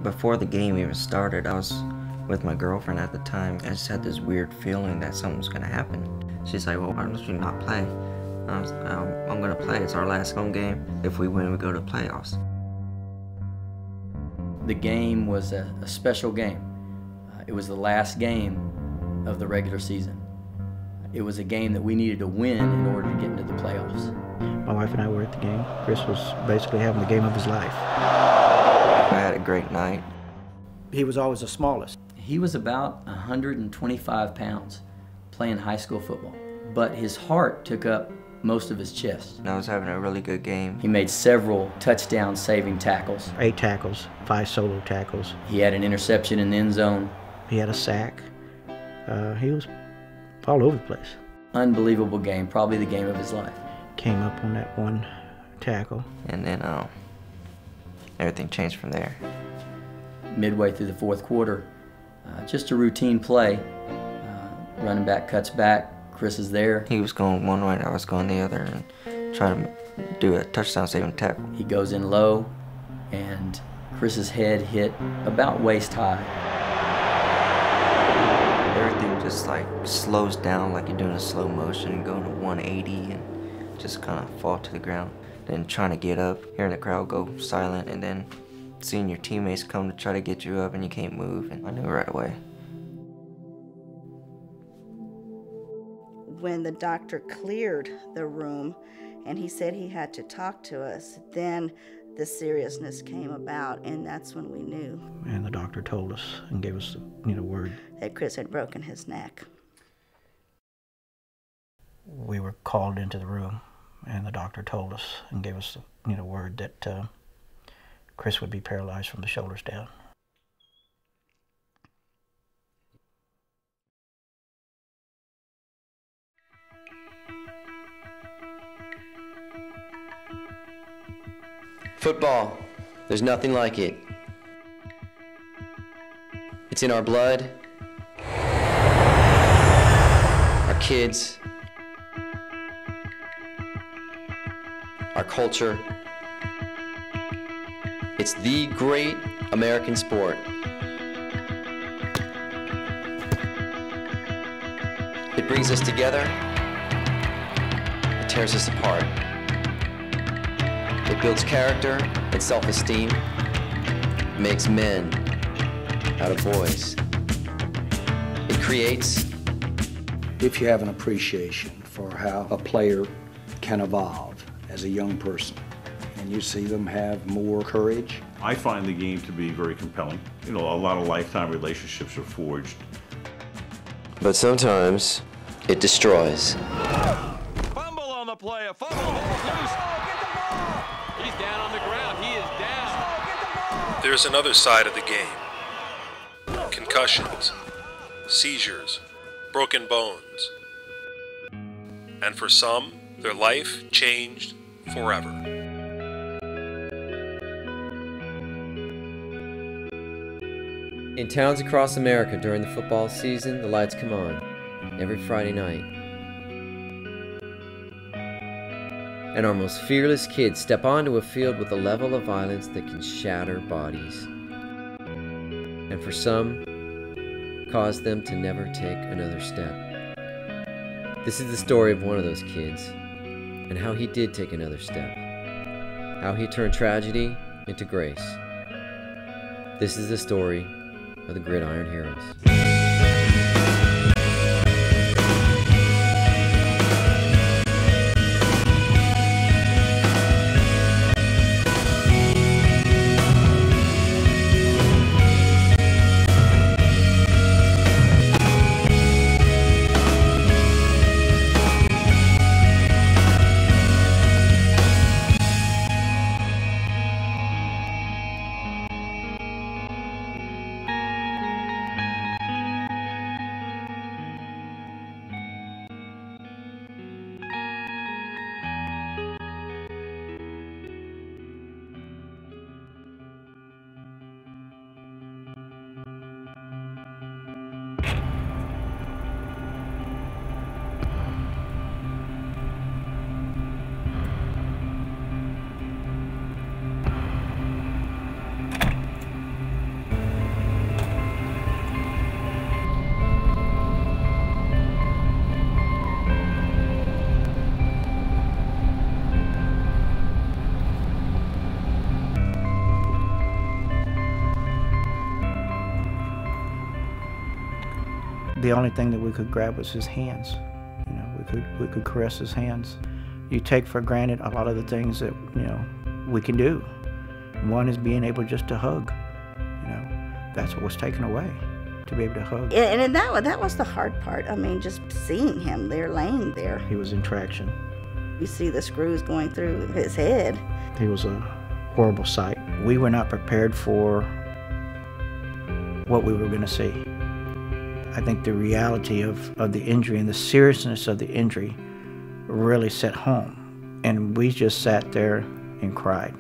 Before the game even started, I was with my girlfriend at the time. I just had this weird feeling that something was gonna happen. She's like, well, why don't you not play? I'm gonna play. It's our last home game. If we win, we go to the playoffs. The game was a special game. It was the last game of the regular season. It was a game that we needed to win in order to get into the playoffs. My wife and I were at the game. Chris was basically having the game of his life. I had a great night. He was always the smallest. He was about 125 pounds playing high school football, but his heart took up most of his chest. And I was having a really good game. He made several touchdown-saving tackles. 8 tackles, 5 solo tackles. He had an interception in the end zone. He had a sack. He was all over the place. Unbelievable game, probably the game of his life. Came up on that one tackle. And then everything changed from there. Midway through the fourth quarter, just a routine play. Running back cuts back, Chris is there. He was going one way, I was going the other, and trying to do a touchdown-saving tackle. He goes in low, and Chris's head hit about waist high. Everything just like slows down like you're doing a slow motion, going to 180 and just kind of fall to the ground. Then trying to get up, hearing the crowd go silent, and then seeing your teammates come to try to get you up and you can't move, and I knew right away. When the doctor cleared the room and he said he had to talk to us, then the seriousness came about, and that's when we knew. And the doctor told us and gave us the word that Chris had broken his neck. We were called into the room, and the doctor told us and gave us the word that Chris would be paralyzed from the shoulders down. Football, there's nothing like it. It's in our blood, our kids, our culture. It's the great American sport. It brings us together, it tears us apart. It builds character and self-esteem, makes men out of boys. It creates. If you have an appreciation for how a player can evolve as a young person, and you see them have more courage. I find the game to be very compelling. You know, a lot of lifetime relationships are forged. But sometimes it destroys. Fumble on the play, a fumble, ball's loose. He's down on the ground. He is down. There's another side of the game. Concussions, seizures, broken bones. And for some, their life changed forever. In towns across America during the football season, the lights come on every Friday night. And our most fearless kids step onto a field with a level of violence that can shatter bodies. And for some, cause them to never take another step. This is the story of one of those kids, and how he did take another step. How he turned tragedy into grace. This is the story of the Gridiron Heroes. the only thing that we could grab was his hands. You know, we could caress his hands. You take for granted a lot of the things that, you know, we can do. One is being able just to hug. You know, that's what was taken away, to be able to hug. And that was the hard part. I mean, just seeing him there, laying there. He was in traction. You see the screws going through his head. He was a horrible sight. We were not prepared for what we were going to see. I think the reality of the injury and the seriousness of the injury really set home. And we just sat there and cried.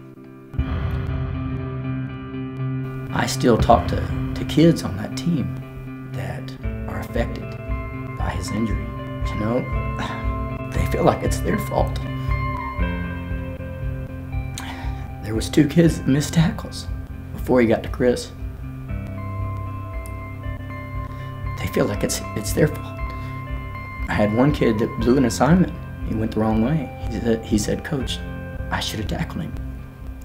I still talk to kids on that team that are affected by his injury. You know, they feel like it's their fault. There was 2 kids that missed tackles before he got to Chris. They feel like it's their fault. I had one kid that blew an assignment. He went the wrong way. He said, "Coach, I should have tackled him.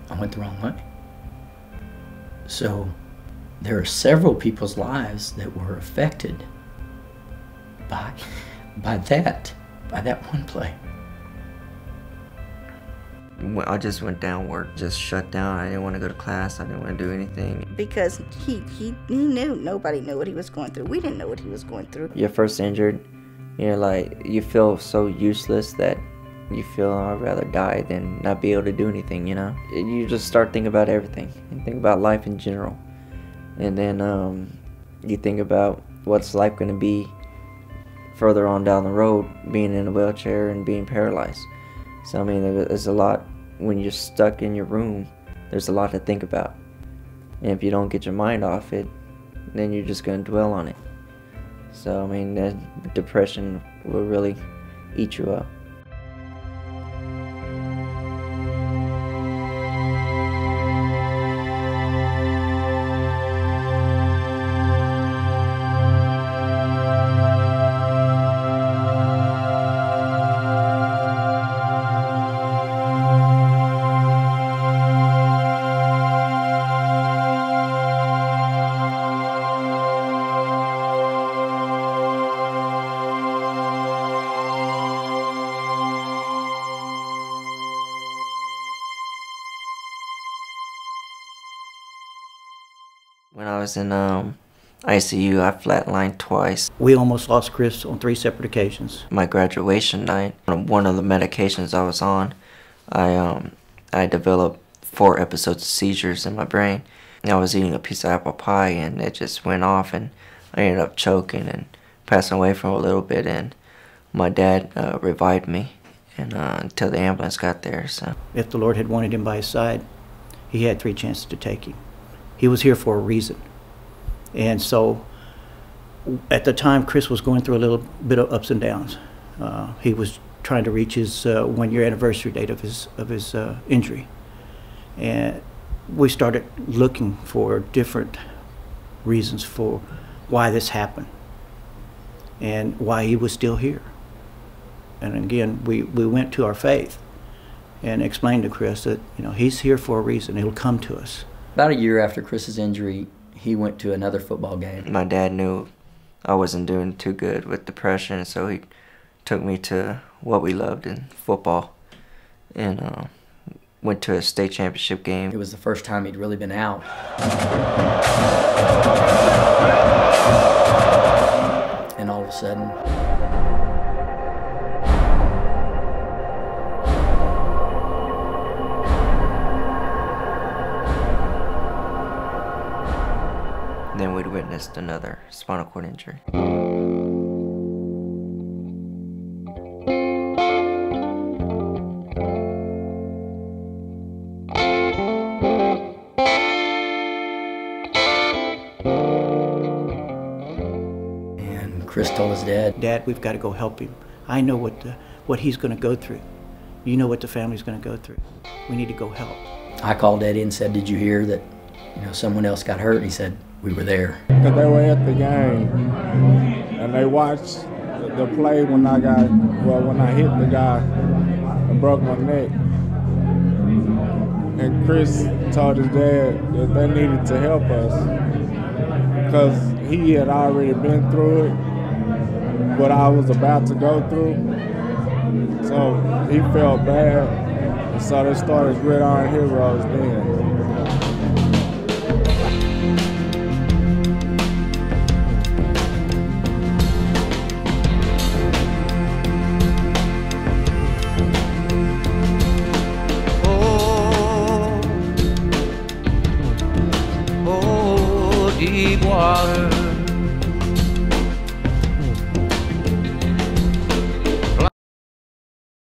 I went the wrong way." So there are several people's lives that were affected by that one play. I just went down, work just shut down. I didn't want to go to class. I didn't want to do anything. Because he knew, nobody knew what he was going through. We didn't know what he was going through. You're first injured, you're like, you feel so useless that you feel I'd rather die than not be able to do anything, you know? You just start thinking about everything. You think about life in general. And then you think about what's life going to be further on down the road, being in a wheelchair and being paralyzed. So, I mean, there's a lot, when you're stuck in your room, there's a lot to think about. And if you don't get your mind off it, then you're just going to dwell on it. So, I mean, the depression will really eat you up. When I was in ICU, I flatlined twice. We almost lost Chris on 3 separate occasions. My graduation night, one of the medications I was on, I developed 4 episodes of seizures in my brain. I was eating a piece of apple pie and it just went off and I ended up choking and passing away for a little bit, and my dad revived me and until the ambulance got there. So if the Lord had wanted him by his side, he had 3 chances to take him. He was here for a reason. And so at the time, Chris was going through a little bit of ups and downs. He was trying to reach his 1-year anniversary date of his injury. And we started looking for different reasons for why this happened and why he was still here. And again, we went to our faith and explained to Chris that, you know, he's here for a reason. He'll come to us. About a year after Chris's injury, he went to another football game. My dad knew I wasn't doing too good with depression, so he took me to what we loved in football and went to a state championship game. It was the first time he'd really been out. And all of a sudden, then we'd witnessed another spinal cord injury. and Chris told his dad, "Dad, we've got to go help him. I know what he's going to go through. You know what the family's going to go through. We need to go help." I called Eddie and said, "Did you hear that, someone else got hurt?" He said, "We were there." Because they were at the game, and they watched the play when I hit the guy and broke my neck. And Chris told his dad that they needed to help us because he had already been through it, what I was about to go through. So he felt bad. And so they started Gridiron Heroes then. Deep water.